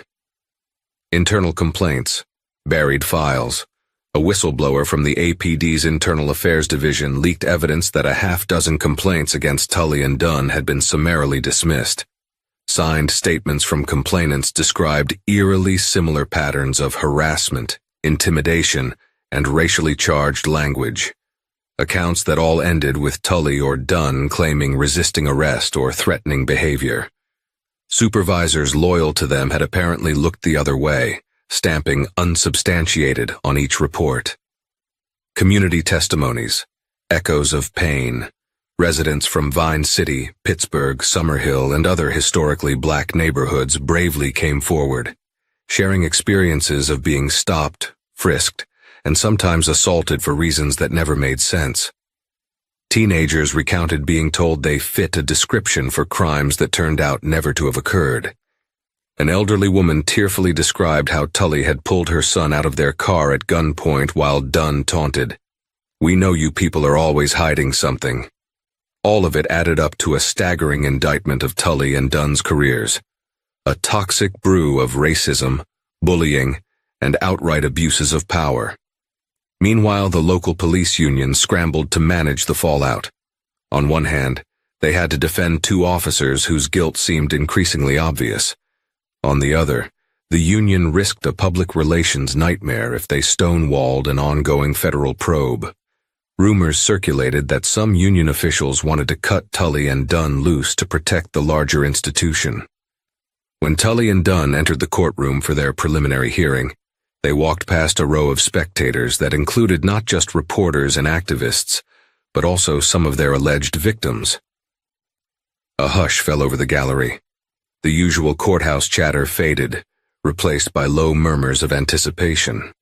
Internal complaints, buried files. A whistleblower from the APD's Internal Affairs Division leaked evidence that a half-dozen complaints against Tully and Dunn had been summarily dismissed. Signed statements from complainants described eerily similar patterns of harassment, intimidation, and racially charged language. Accounts that all ended with Tully or Dunn claiming resisting arrest or threatening behavior. Supervisors loyal to them had apparently looked the other way, stamping unsubstantiated on each report. Community testimonies, echoes of pain. Residents from Vine City, Pittsburgh, Summerhill, and other historically black neighborhoods bravely came forward, sharing experiences of being stopped, frisked, and sometimes assaulted for reasons that never made sense. Teenagers recounted being told they fit a description for crimes that turned out never to have occurred. An elderly woman tearfully described how Tully had pulled her son out of their car at gunpoint while Dunn taunted, "We know you people are always hiding something." All of it added up to a staggering indictment of Tully and Dunn's careers. A toxic brew of racism, bullying, and outright abuses of power. Meanwhile, the local police union scrambled to manage the fallout. On one hand, they had to defend two officers whose guilt seemed increasingly obvious. On the other, the union risked a public relations nightmare if they stonewalled an ongoing federal probe. Rumors circulated that some union officials wanted to cut Tully and Dunn loose to protect the larger institution. When Tully and Dunn entered the courtroom for their preliminary hearing, they walked past a row of spectators that included not just reporters and activists, but also some of their alleged victims. A hush fell over the gallery. The usual courthouse chatter faded, replaced by low murmurs of anticipation.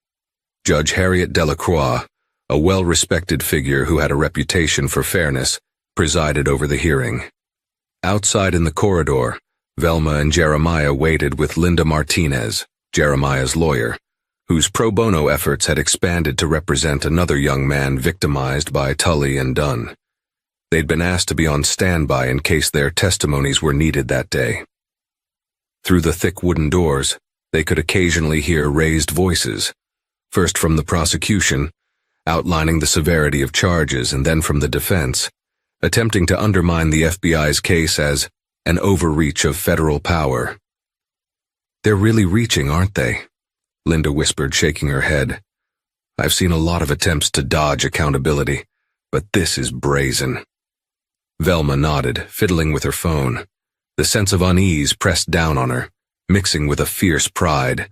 Judge Harriet Delacroix, a well-respected figure who had a reputation for fairness, presided over the hearing. Outside in the corridor, Velma and Jeremiah waited with Linda Martinez, Jeremiah's lawyer, whose pro bono efforts had expanded to represent another young man victimized by Tully and Dunn. They'd been asked to be on standby in case their testimonies were needed that day. Through the thick wooden doors, they could occasionally hear raised voices, first from the prosecution, outlining the severity of charges, and then from the defense, attempting to undermine the FBI's case as an overreach of federal power. "They're really reaching, aren't they?" Linda whispered, shaking her head. "I've seen a lot of attempts to dodge accountability, but this is brazen." Velma nodded, fiddling with her phone. The sense of unease pressed down on her, mixing with a fierce pride.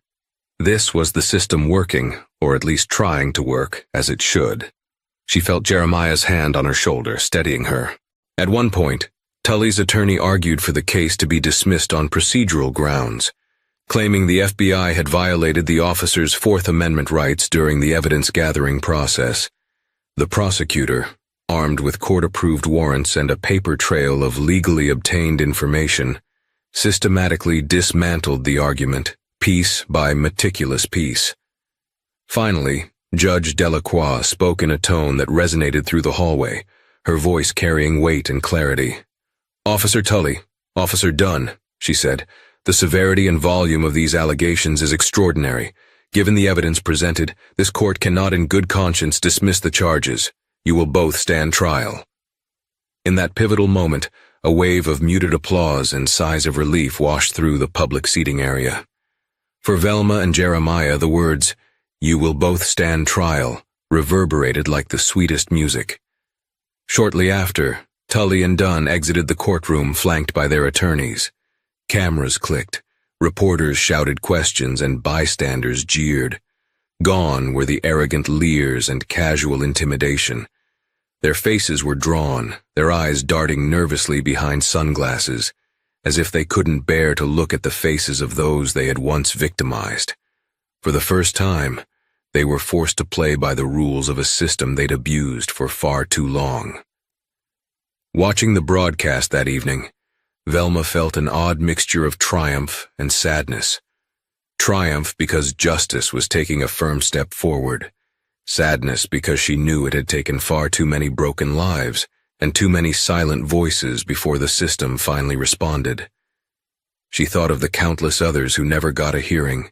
This was the system working, or at least trying to work, as it should. She felt Jeremiah's hand on her shoulder, steadying her. At one point, Tully's attorney argued for the case to be dismissed on procedural grounds, claiming the FBI had violated the officer's Fourth Amendment rights during the evidence-gathering process. The prosecutor, armed with court-approved warrants and a paper trail of legally obtained information, systematically dismantled the argument, piece by meticulous piece. Finally, Judge Delacroix spoke in a tone that resonated through the hallway, her voice carrying weight and clarity. "Officer Tully, Officer Dunn," she said, "the severity and volume of these allegations is extraordinary. Given the evidence presented, this court cannot in good conscience dismiss the charges. You will both stand trial." In that pivotal moment, a wave of muted applause and sighs of relief washed through the public seating area. For Velma and Jeremiah, the words, "You will both stand trial," reverberated like the sweetest music. Shortly after, Tully and Dunn exited the courtroom flanked by their attorneys. Cameras clicked, reporters shouted questions, and bystanders jeered. Gone were the arrogant leers and casual intimidation. Their faces were drawn, their eyes darting nervously behind sunglasses, as if they couldn't bear to look at the faces of those they had once victimized. For the first time, they were forced to play by the rules of a system they'd abused for far too long. Watching the broadcast that evening, Velma felt an odd mixture of triumph and sadness. Triumph because justice was taking a firm step forward. Sadness because she knew it had taken far too many broken lives and too many silent voices before the system finally responded. She thought of the countless others who never got a hearing,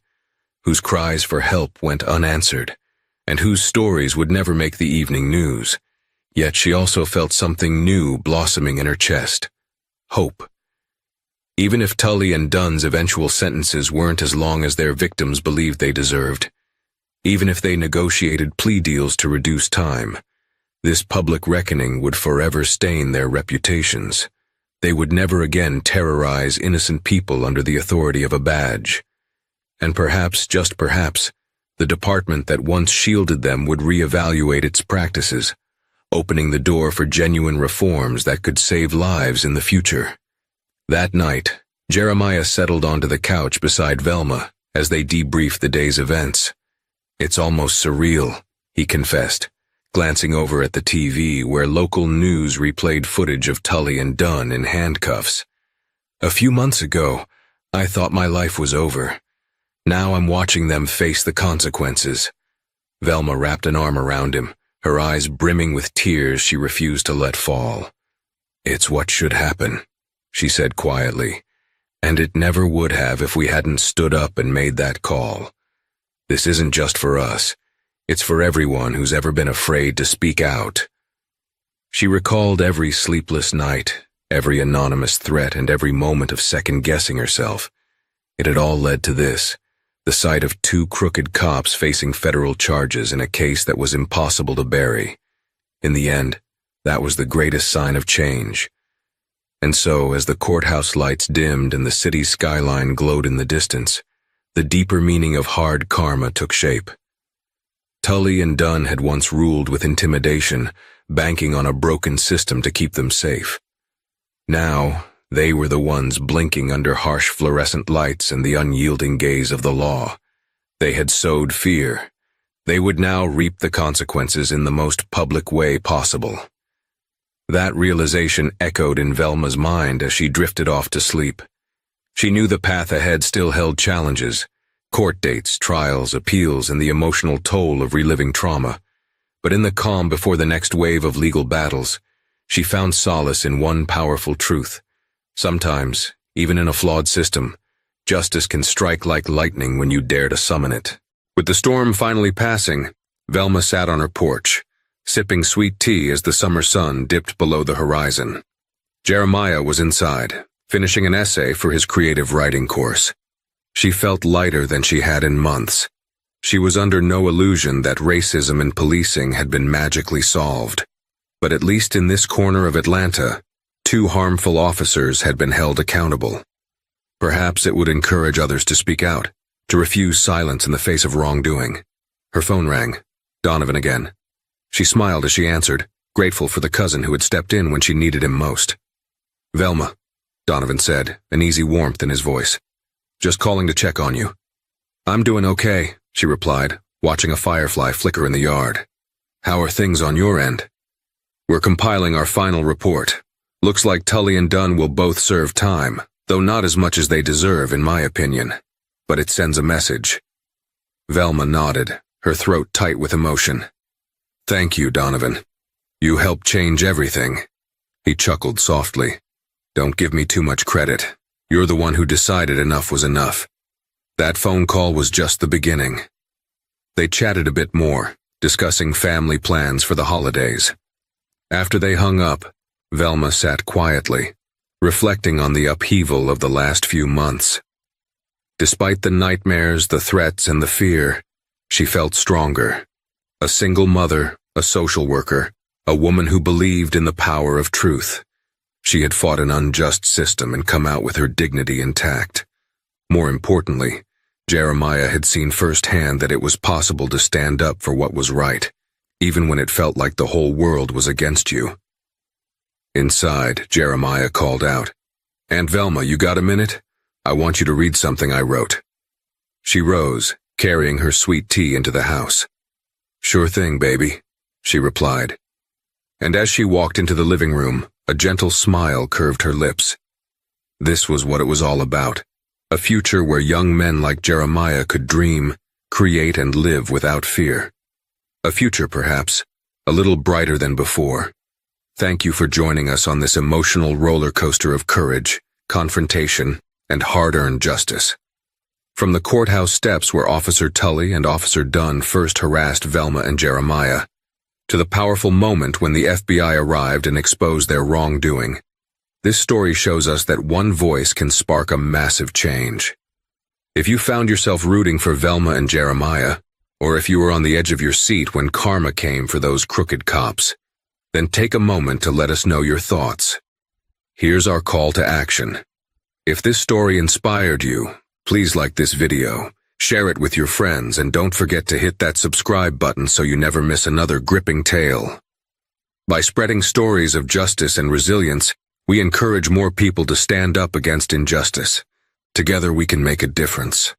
whose cries for help went unanswered, and whose stories would never make the evening news. Yet she also felt something new blossoming in her chest. Hope. Even if Tully and Dunn's eventual sentences weren't as long as their victims believed they deserved, even if they negotiated plea deals to reduce time, this public reckoning would forever stain their reputations. They would never again terrorize innocent people under the authority of a badge. And perhaps, just perhaps, the department that once shielded them would reevaluate its practices, opening the door for genuine reforms that could save lives in the future. That night, Jeremiah settled onto the couch beside Velma as they debriefed the day's events. "It's almost surreal," he confessed, glancing over at the TV where local news replayed footage of Tully and Dunn in handcuffs. "A few months ago, I thought my life was over. Now I'm watching them face the consequences." Velma wrapped an arm around him, her eyes brimming with tears she refused to let fall. "It's what should happen," she said quietly, "and it never would have if we hadn't stood up and made that call. This isn't just for us. It's for everyone who's ever been afraid to speak out." She recalled every sleepless night, every anonymous threat, and every moment of second-guessing herself. It had all led to this, the sight of two crooked cops facing federal charges in a case that was impossible to bury. In the end, that was the greatest sign of change. And so, as the courthouse lights dimmed and the city's skyline glowed in the distance, the deeper meaning of hard karma took shape. Tully and Dunn had once ruled with intimidation, banking on a broken system to keep them safe. Now, they were the ones blinking under harsh fluorescent lights and the unyielding gaze of the law. They had sowed fear. They would now reap the consequences in the most public way possible. That realization echoed in Velma's mind as she drifted off to sleep. She knew the path ahead still held challenges, court dates, trials, appeals, and the emotional toll of reliving trauma. But in the calm before the next wave of legal battles, she found solace in one powerful truth. Sometimes, even in a flawed system, justice can strike like lightning when you dare to summon it. With the storm finally passing, Velma sat on her porch, sipping sweet tea as the summer sun dipped below the horizon. Jeremiah was inside, finishing an essay for his creative writing course. She felt lighter than she had in months. She was under no illusion that racism and policing had been magically solved. But at least in this corner of Atlanta, 2 harmful officers had been held accountable. Perhaps it would encourage others to speak out, to refuse silence in the face of wrongdoing. Her phone rang. Donovan again. She smiled as she answered, grateful for the cousin who had stepped in when she needed him most. "Velma," Donovan said, an easy warmth in his voice. "Just calling to check on you." "I'm doing okay," she replied, watching a firefly flicker in the yard. "How are things on your end?" "We're compiling our final report. Looks like Tully and Dunn will both serve time, though not as much as they deserve, in my opinion. But it sends a message." Velma nodded, her throat tight with emotion. "Thank you, Donovan. You helped change everything." He chuckled softly. "Don't give me too much credit. You're the one who decided enough was enough. That phone call was just the beginning." They chatted a bit more, discussing family plans for the holidays. After they hung up, Velma sat quietly, reflecting on the upheaval of the last few months. Despite the nightmares, the threats, and the fear, she felt stronger. A single mother, a social worker, a woman who believed in the power of truth. She had fought an unjust system and come out with her dignity intact. More importantly, Jeremiah had seen firsthand that it was possible to stand up for what was right, even when it felt like the whole world was against you. Inside, Jeremiah called out, "Aunt Velma, you got a minute? I want you to read something I wrote." She rose, carrying her sweet tea into the house. "Sure thing, baby," she replied. And as she walked into the living room, A gentle smile curved her lips. This was what it was all about. A future where young men like Jeremiah could dream, create, and live without fear. A future, perhaps, a little brighter than before. Thank you for joining us on this emotional roller coaster of courage, confrontation, and hard-earned justice. From the courthouse steps where Officer Tully and Officer Dunn first harassed Velma and Jeremiah, to the powerful moment when the FBI arrived and exposed their wrongdoing, this story shows us that one voice can spark a massive change. If you found yourself rooting for Velma and Jeremiah, or if you were on the edge of your seat when karma came for those crooked cops, then take a moment to let us know your thoughts. Here's our call to action. If this story inspired you, please like this video, share it with your friends, and don't forget to hit that subscribe button so you never miss another gripping tale. By spreading stories of justice and resilience, we encourage more people to stand up against injustice. Together we can make a difference.